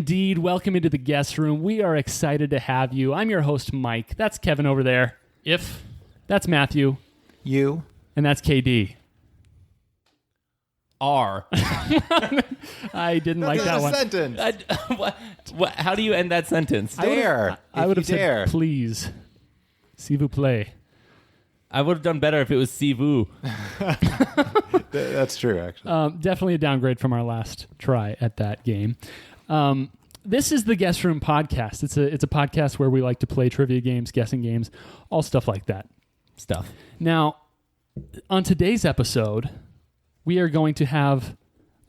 indeed. Welcome into the guest room. We are excited to have you. I'm your host, Mike. That's Kevin over there. That's Matthew. You. And that's KD. R. I didn't like that one. Sentence. How do you end that sentence? Dare. I would have dare. said, please. S'il vous plaît. I would have done better if it was Sivu. That's true, actually. Definitely a downgrade from our last try at that game. This is the Guest Room podcast. It's a podcast where we like to play trivia games, guessing games, all stuff like that. Now, on today's episode, we are going to have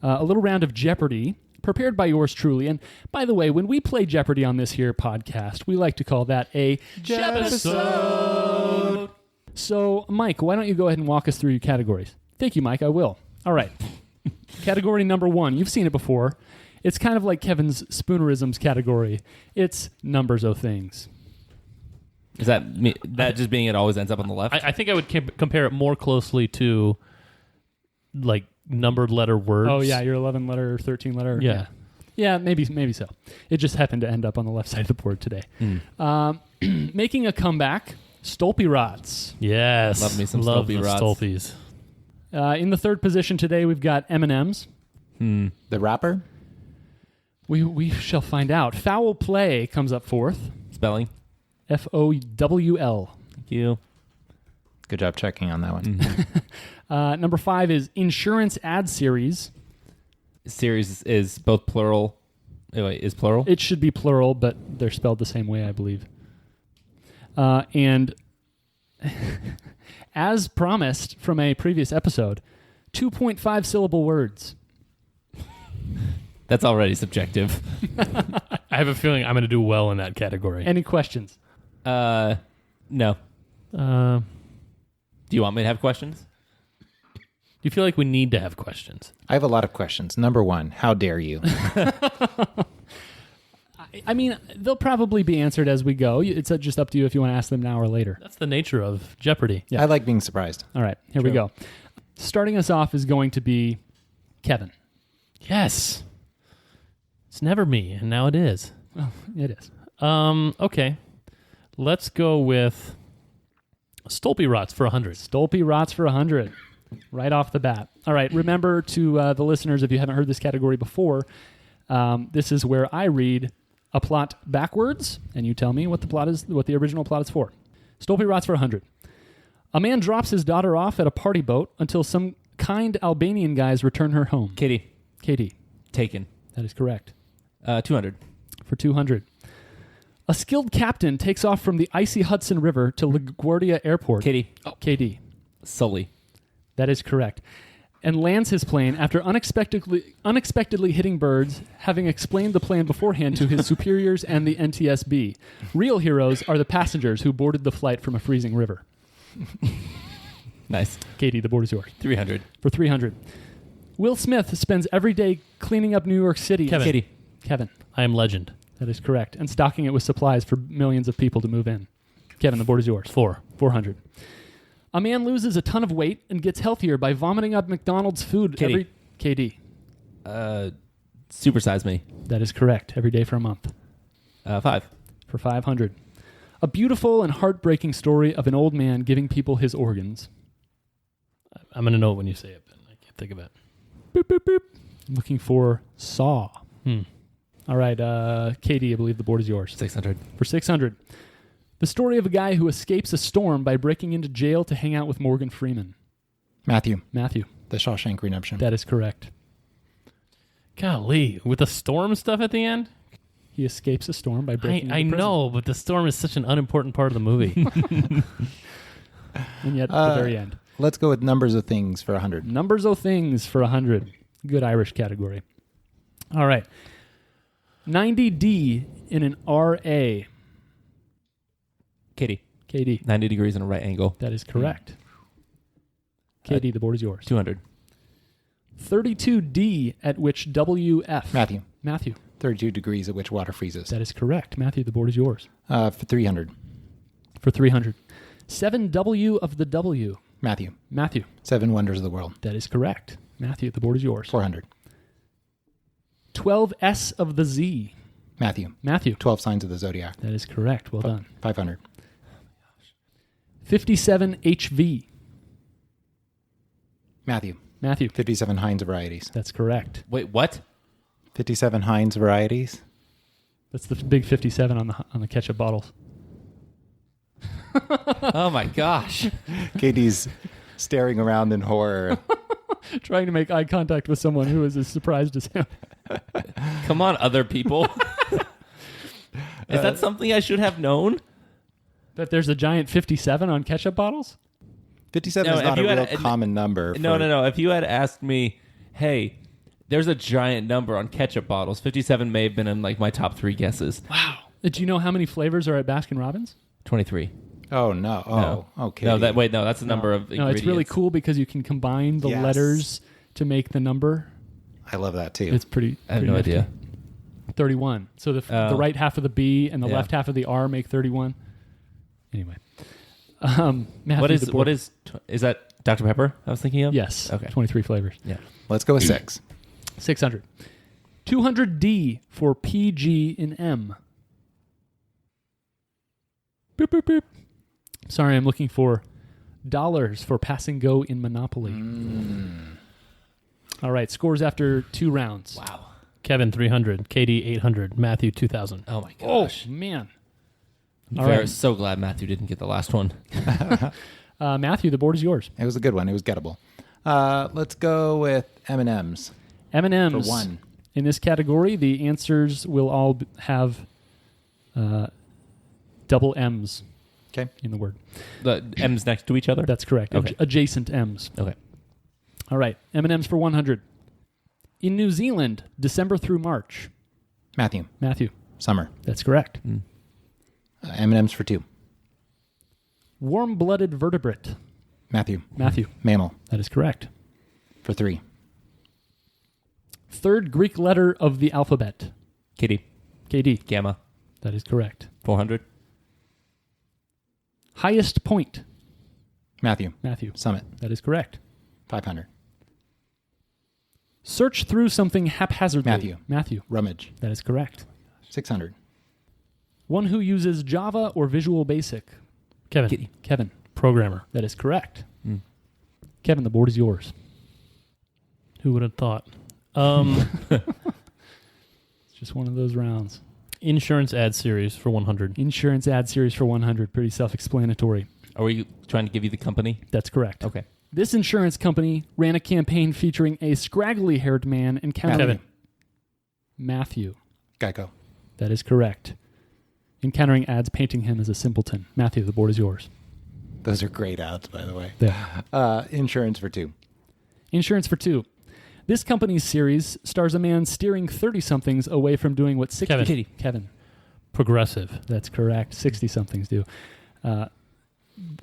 a little round of Jeopardy prepared by yours truly. And by the way, when we play Jeopardy on this here podcast, we like to call that a Jeopisode. So, Mike, why don't you go ahead and walk us through your categories? Thank you, Mike. I will. All right. Category number 1. You've seen it before. It's kind of like Kevin's Spoonerisms category. It's numbers o' things. Is that just being it always ends up on the left? I think I would compare it more closely to like numbered letter words. Oh, yeah, your 11 letter, 13 letter. Yeah. Yeah, maybe so. It just happened to end up on the left side of the board today. Making a comeback, Stolpe Rots. Yes. Love me some Love Stolpe the Rots. Stolpies. In the third position today, we've got M&M's. The rapper? We shall find out. Foul Play comes up fourth. Spelling. Fowl. Thank you. Good job checking on that one. Mm-hmm. Number 5 is Insurance Ad Series. Series is both plural. Wait, is plural? It should be plural, but they're spelled the same way, I believe. And as promised from a previous episode, 2.5 syllable words. That's already subjective. I have a feeling I'm going to do well in that category. Any questions? No. Do you want me to have questions? Do you feel like we need to have questions? I have a lot of questions. Number 1, how dare you? I mean, they'll probably be answered as we go. It's just up to you if you want to ask them now or later. That's the nature of Jeopardy. Yeah. I like being surprised. All right, here we go. Starting us off is going to be Kevin. Yes. It's never me, and now it is. Oh, it is. Okay. Let's go with Stolpe Rots for 100. Stolpe Rots for 100. Right off the bat. All right, remember to the listeners, if you haven't heard this category before, this is where I read a plot backwards, and you tell me what the plot is, what the original plot is for. Stolpe Rots for 100. A man drops his daughter off at a party boat until some kind Albanian guys return her home. Katie. Taken. That is correct. 200. For 200. A skilled captain takes off from the icy Hudson River to LaGuardia Airport. Katie. KD. Sully. That is correct. And lands his plane after unexpectedly hitting birds, having explained the plan beforehand to his superiors and the NTSB. Real heroes are the passengers who boarded the flight from a freezing river. Nice. Katie, the board is yours. 300. For 300. Will Smith spends every day cleaning up New York City. Kevin. Kevin. I Am Legend. That is correct. And stocking it with supplies for millions of people to move in. Kevin, the board is yours. 400. A man loses a ton of weight and gets healthier by vomiting up McDonald's food Katie. KD. Supersize Me. That is correct. Every day for a month. 5. For 500. A beautiful and heartbreaking story of an old man giving people his organs. I'm going to know it when you say it, but I can't think of it. Boop, boop, boop. Looking for Saw. All right, Katie, I believe the board is yours. 600. For 600. The story of a guy who escapes a storm by breaking into jail to hang out with Morgan Freeman. Matthew. The Shawshank Redemption. That is correct. Golly, with the storm stuff at the end? He escapes a storm by breaking into I prison. know, but the storm is such an unimportant part of the movie. And yet, at the very end. Let's go with numbers of things for 100. Numbers o' things for 100. Good Irish category. All right. 90D in an RA. Katie. KD. 90 degrees in a right angle. That is correct. KD, the board is yours. 200. 32D at which WF. Matthew. 32 degrees at which water freezes. That is correct. Matthew, the board is yours. For 300. For 300. 7W of the W. Matthew. 7 Wonders of the World. That is correct. Matthew, the board is yours. 400. 12S of the Z. Matthew. 12 signs of the zodiac. That is correct. Well done. 500. 57 HV. Matthew. 57 Heinz varieties. That's correct. Wait, what? 57 Heinz varieties. That's the big 57 on the ketchup bottles. Oh my gosh. Katie's staring around in horror. Trying to make eye contact with someone who is as surprised as him. Come on, other people. Is that something I should have known? That there's a giant 57 on ketchup bottles? 57 is not a real common number. No. If you had asked me, hey, there's a giant number on ketchup bottles, 57 may have been in like my top 3 guesses. Wow. Do you know how many flavors are at Baskin-Robbins? 23. Oh, no. Okay. No, that's the number of ingredients. No, it's really cool because you can combine the letters to make the number. I love that too. It's pretty. I have no nifty. idea. 31. So the right half of the B and the left half of the R make 31. Anyway. Matthew, what is that Dr. Pepper I was thinking of? Yes. Okay. 23 flavors. Yeah. Let's go with 6. 600. 200D for PG in M. Boop, boop, boop. Sorry, I'm looking for dollars for pass and go in Monopoly. All right, scores after 2 rounds. Wow. Kevin 300, Katie 800, Matthew 2000. Oh my gosh. Oh, man. I'm so glad Matthew didn't get the last one. Matthew, the board is yours. It was a good one. It was gettable. Let's go with M&M's. M&M's. For 1. In this category, the answers will all have double M's in the word. The M's next to each other? That's correct. Okay. Adjacent M's. Okay. All right. M&M's for 100. In New Zealand, December through March. Matthew. Summer. That's correct. M&M's for 2. Warm-blooded vertebrate. Matthew. Mammal. Mammal. That is correct. For 3. Third Greek letter of the alphabet. Kitty. KD. Gamma. That is correct. 400. Highest point. Matthew. Summit. That is correct. 500. Search through something haphazardly. Matthew. Rummage. That is correct. 600. One who uses Java or Visual Basic. Kevin. Kitty. Kevin. Programmer. That is correct. Kevin, the board is yours. Who would have thought? It's just one of those rounds. Insurance ad series for 100. Insurance ad series for 100. Pretty self-explanatory. Are we trying to give you the company? That's correct. Okay. This insurance company ran a campaign featuring a scraggly-haired man encountering... Kevin. Matthew. Geico. That is correct. Encountering ads painting him as a simpleton. Matthew, the board is yours. Those are great ads, by the way. Yeah. Insurance for 2. Insurance for 2. This company's series stars a man steering 30-somethings away from doing what 60... Kevin. Kitty. Kevin. Progressive. That's correct. 60-somethings do.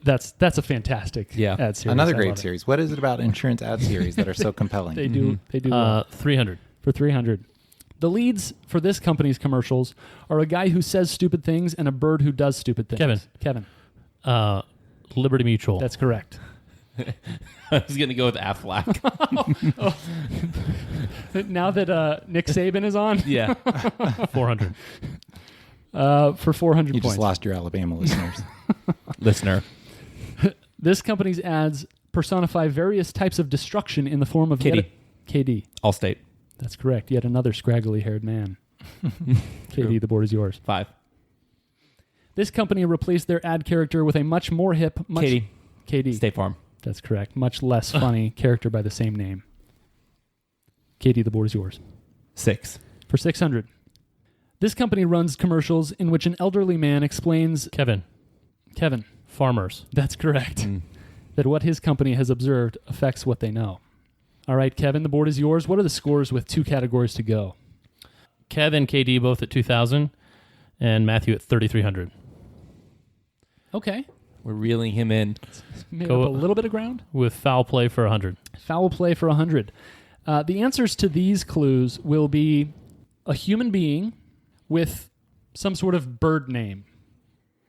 That's a fantastic ad series. Another I great love it. series. What is it about insurance ad series that are so compelling? They do. They do. Well. 300. For 300. The leads for this company's commercials are a guy who says stupid things and a bird who does stupid things. Kevin. Liberty Mutual. That's correct. I was going to go with Aflac. Now that Nick Saban is on, Yeah. 400. for 400 You points. just lost your Alabama listeners. Listener. This company's ads personify various types of destruction in the form of Kitty. KD. Allstate. That's correct. Yet another scraggly-haired man. KD, the board is yours. 5. This company replaced their ad character with a much more hip... Katie. KD. State Farm. That's correct. Much less funny character by the same name. KD, the board is yours. 6. For 600. This company runs commercials in which an elderly man explains... Kevin. Farmers. That's correct. That what his company has observed affects what they know. All right, Kevin, the board is yours. What are the scores with 2 categories to go? Kev and KD both at 2,000, and Matthew at 3,300. Okay. We're reeling him in. Made Go up a little bit of ground. With foul play for 100. Foul play for 100. The answers to these clues will be a human being with some sort of bird name.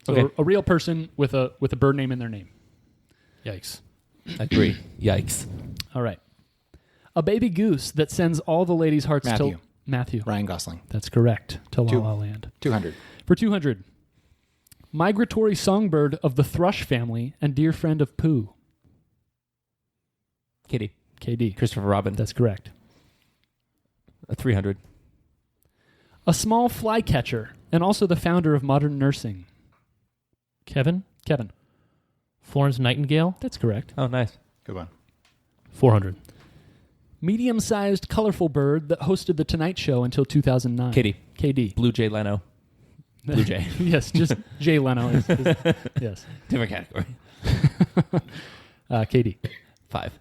So Okay. a real person with a bird name in their name. Yikes. Agree. Yikes. All right. A baby goose that sends all the ladies' hearts Matthew. Matthew. Ryan Gosling. That's correct. To La Two. La Land. 200. For 200. Migratory songbird of the thrush family and dear friend of Pooh. Kitty. KD. Christopher Robin. That's correct. 300. A small flycatcher and also the founder of modern nursing. Kevin. Florence Nightingale. That's correct. Oh, nice. Good one. 400. Medium-sized, colorful bird that hosted The Tonight Show until 2009. Kitty. KD. Blue Jay Leno. Blue Jay. Yes, just Jay Leno. Yes. Different category. KD. 5.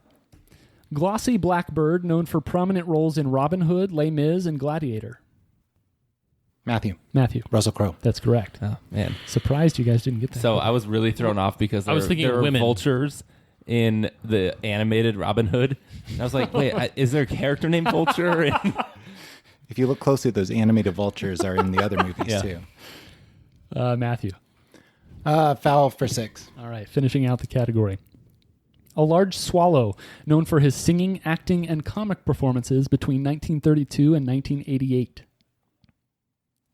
Glossy black bird known for prominent roles in Robin Hood, Les Mis, and Gladiator. Matthew. Russell Crowe. That's correct. Oh, man. Surprised you guys didn't get that. So I was really thrown off because I was thinking there of were women. vultures in the animated Robin Hood. And I was like, wait, is there a character named Vulture? If you look closely, those animated vultures are in the other movies too. Matthew. Foul for 6. All right, finishing out the category. A large swallow known for his singing, acting, and comic performances between 1932 and 1988.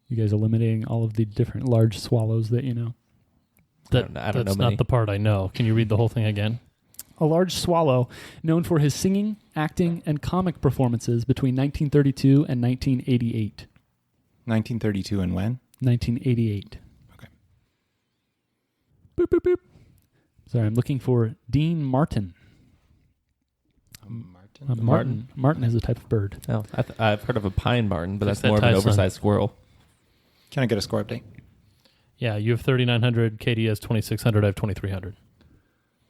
You guys eliminating all of the different large swallows that you know. I don't know That's many. not the part I know. Can you read the whole thing again? A large swallow known for his singing, acting, and comic performances between 1932 and 1988. 1932 and when? 1988. Okay. Boop, boop, boop. Sorry, I'm looking for Dean Martin. Martin. Martin is a type of bird. Oh, I've heard of a pine martin, but Fix that's that more of an tie, son. oversized squirrel. Can I get a score update? Yeah, you have 3,900. Katie has 2,600. I have 2,300.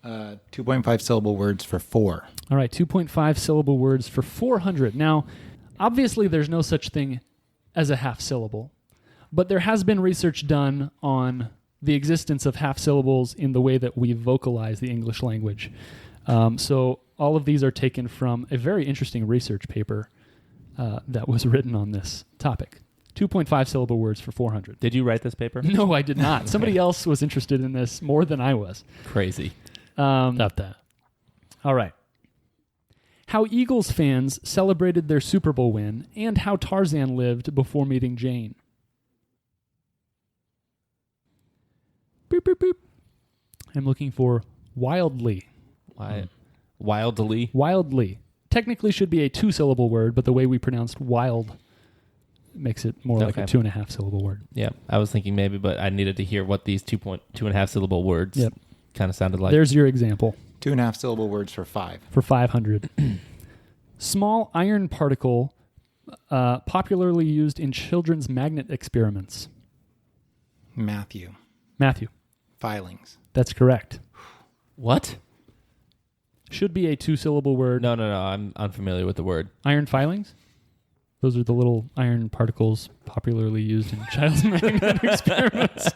2.5 syllable words for 4. All right, 2.5 syllable words for 400. Now, obviously, there's no such thing as a half syllable, but there has been research done on the existence of half syllables in the way that we vocalize the English language. So all of these are taken from a very interesting research paper that was written on this topic. 2.5 syllable words for 400. Did you write this paper? No, I did not. Somebody else was interested in this more than I was. Crazy. Not that. All right. How Eagles fans celebrated their Super Bowl win and how Tarzan lived before meeting Jane. Boop, boop, boop. I'm looking for wildly. Wildly. Wildly. Technically should be a 2-syllable word, but the way we pronounced wild makes it more like a Okay. 2.5-syllable word. Yeah, I was thinking maybe, but I needed to hear what these 2.5 syllable words Yep. kind of sounded like. There's your example 2.5 syllable words for 5. for 500. Small iron particle popularly used in children's magnet experiments. Matthew. Filings. That's correct. What? Should be a 2-syllable word. No. I'm unfamiliar with the word. Iron filings? Those are the little iron particles popularly used in child's magnet experiments.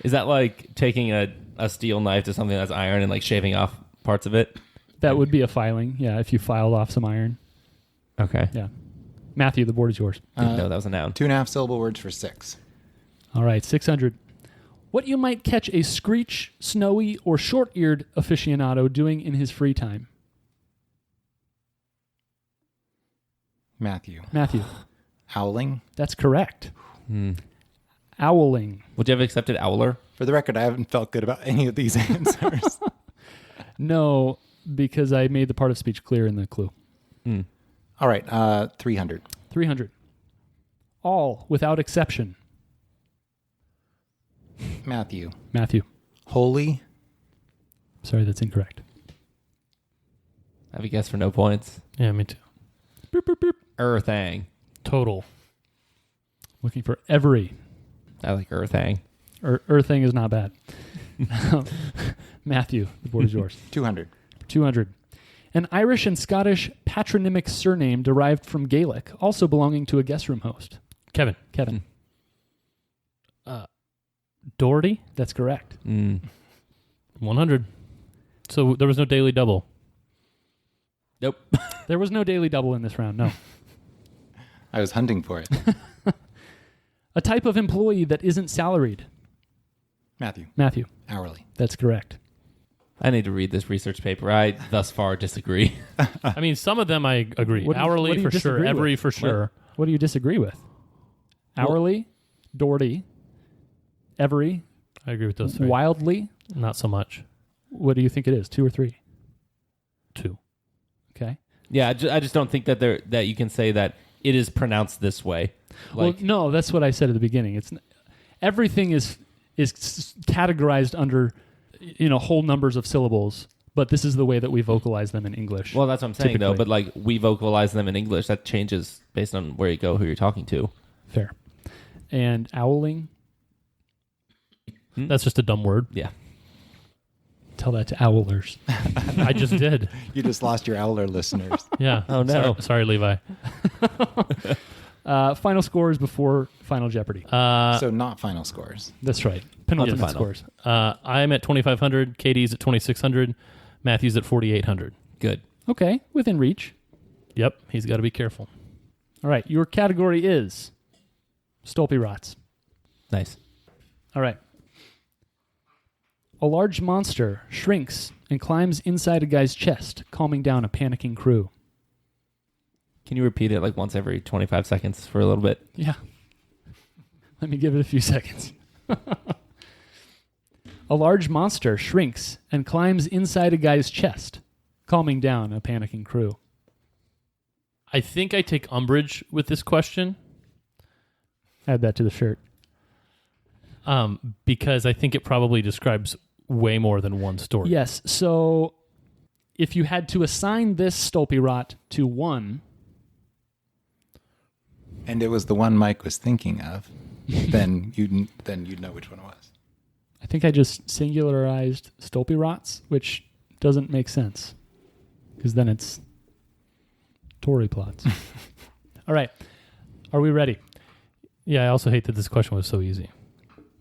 Is that like taking a steel knife to something that's iron and like shaving off parts of it? That would be a filing, yeah, if you filed off some iron. Okay. Yeah. Matthew, the board is yours. Didn't know that was a noun. 2.5 syllable words for 6. All right, 600. What you might catch a screech, snowy, or short-eared aficionado doing in his free time. Matthew. Owling. That's correct. Hmm. Owling. Would you have accepted owler? For the record, I haven't felt good about any of these answers. No, because I made the part of speech clear in the clue. Hmm. All right, 300. 300. All, without exception. Matthew. Holy. Sorry, that's incorrect. I have a guess for no points. Yeah, me too. Boop, boop, boop. Earthang. Total. Looking for every. I like earthang. Earthing is not bad. Matthew, the board is yours. 200. 200. An Irish and Scottish patronymic surname derived from Gaelic, also belonging to a guest room host. Kevin. Doherty. That's correct. 100. So there was no daily double. Nope. There was no daily double in this round, no. I was hunting for it. A type of employee that isn't salaried. Matthew. Matthew. Hourly. That's correct. I need to read this research paper. I thus far disagree. I mean, some of them I agree. What do you Hourly for sure. disagree Every with? for sure. What do you disagree with? Hourly, Doherty, Every, I agree with those three. Wildly. Not so much. What do you think it is? 2 or 3? 2. Okay. Yeah, I just don't think that you can say that it is pronounced this way. Like, Well, no, that's what I said at the beginning. Everything is categorized under whole numbers of syllables, but this is the way that we vocalize them in English. well, that's what I'm saying though. typically. But like we vocalize them in English, that changes based on where you go, who you're talking to. Fair. And owling, That's just a dumb word. Yeah. tell that to owlers. I just did. You just lost your Owler listeners. Yeah. Oh, no. Sorry, Levi. Final scores before Final Jeopardy. So not final scores. That's right. Penultimate Final. scores. I'm at 2,500. Katie's at 2,600. Matthew's at 4,800. Good. Okay, within reach. Yep. He's got to be careful. All right, your category is Stolpe Rots. Nice. All right. A large monster shrinks and climbs inside a guy's chest, calming down a panicking crew. Can you repeat it like once every 25 seconds for a little bit? Yeah. Let me give it a few seconds. A large monster shrinks and climbs inside a guy's chest, calming down a panicking crew. I think I take umbrage with this question Add that to the shirt. because I think it probably describes way more than one story. Yes, so if you had to assign this Stolpe Rot to one, And it was the one Mike was thinking of, then you'd know which one it was. I think I just singularized Stolpe Rots, which doesn't make sense because then it's Tory plots. All right. Are we ready? Yeah, I also hate that this question was so easy.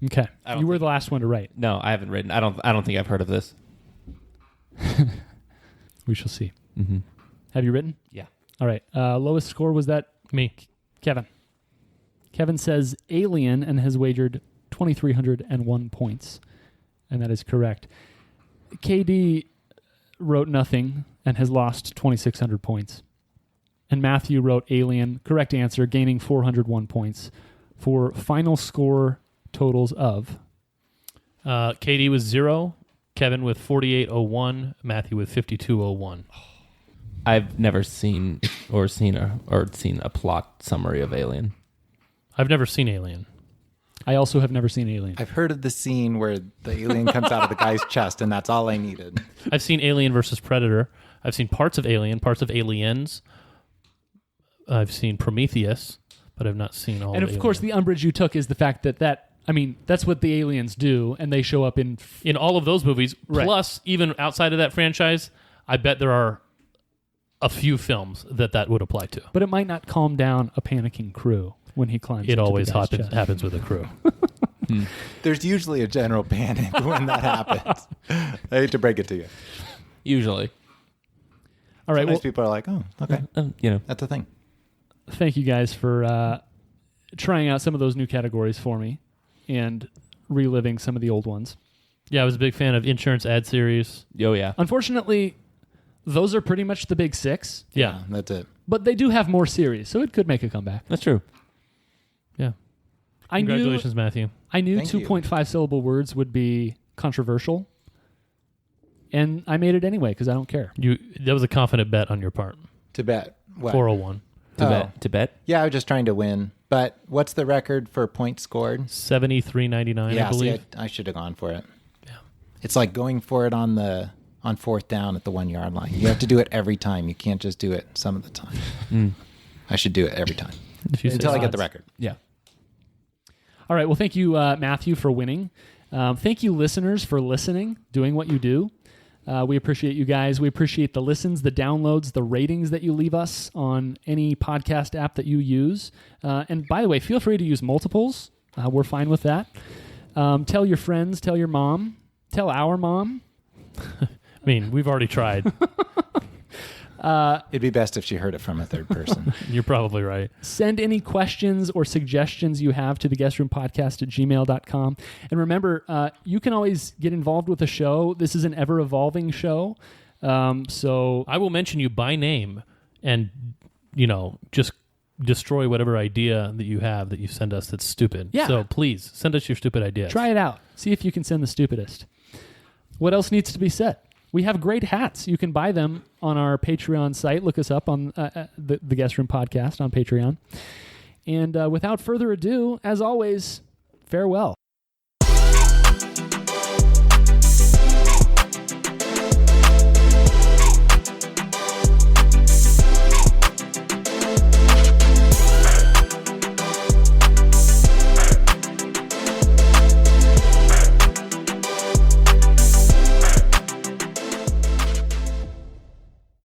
Okay. I don't You were the last one to write. No, I haven't written. I don't think I've heard of this. We shall see. Mm-hmm. Have you written? Yeah. All right. Lowest score was that Me. Kevin. Kevin says Alien and has wagered 2,301 points. And that is correct. KD wrote nothing and has lost 2,600 points. And Matthew wrote Alien, correct answer, gaining 401 points for final score totals of. Katie was 0. Kevin with 4801. Matthew with 5201. I've never seen a plot summary of Alien. I've never seen Alien. I also have never seen Alien. I've heard of the scene where the alien comes out of the guy's chest, and that's all I needed. I've seen Alien versus Predator. I've seen parts of Alien, parts of Aliens. I've seen Prometheus, but I've not seen all And of course, the umbrage you took is the fact that that's what the aliens do, and they show up in all of those movies. Right. Plus, even outside of that franchise, I bet there are a few films that would apply to. But it might not calm down a panicking crew when he climbs. It into always the guy's chest. happens with a crew. There's usually a general panic when that happens. I hate to break it to you. Usually. All right. Sometimes Well, people are like, oh, okay, that's a thing. thank you guys for trying out some of those new categories for me and reliving some of the old ones. Yeah, I was a big fan of Insurance Ad Series. Oh yeah. Unfortunately, those are pretty much the big six, Yeah, That's it. but they do have more series, so it could make a comeback. That's true. yeah. I knew Congratulations, Matthew. Thank 2.5 syllable words would be controversial, and I made it anyway because I don't care. That was a confident bet on your part. Tibet. What? 401. Tibet. Yeah, I was just trying to win. But what's the record for points scored? 73.99, Yeah, I believe. see, I should have gone for it. Yeah. It's like going for it on fourth down at the 1 yard line. You have to do it every time. You can't just do it some of the time. I should do it every time If you say until I get the odds. record. Yeah. All right. Well, thank you, Matthew, for winning. Thank you, listeners, for listening, doing what you do. We appreciate you guys. We appreciate the listens, the downloads, the ratings that you leave us on any podcast app that you use. And by the way, feel free to use multiples. We're fine with that. Tell your friends, tell your mom, tell our mom. I mean, we've already tried. It'd be best if she heard it from a third person. You're probably right. Send any questions or suggestions you have to the guestroompodcast@gmail.com. And remember, you can always get involved with the show. This is an ever-evolving show. So I will mention you by name and, just destroy whatever idea that you have that you send us that's stupid. Yeah. So please, send us your stupid ideas. try it out. See if you can send the stupidest. What else needs to be said? We have great hats. You can buy them on our Patreon site. Look us up on the Guest Room Podcast on Patreon. And without further ado, as always, farewell.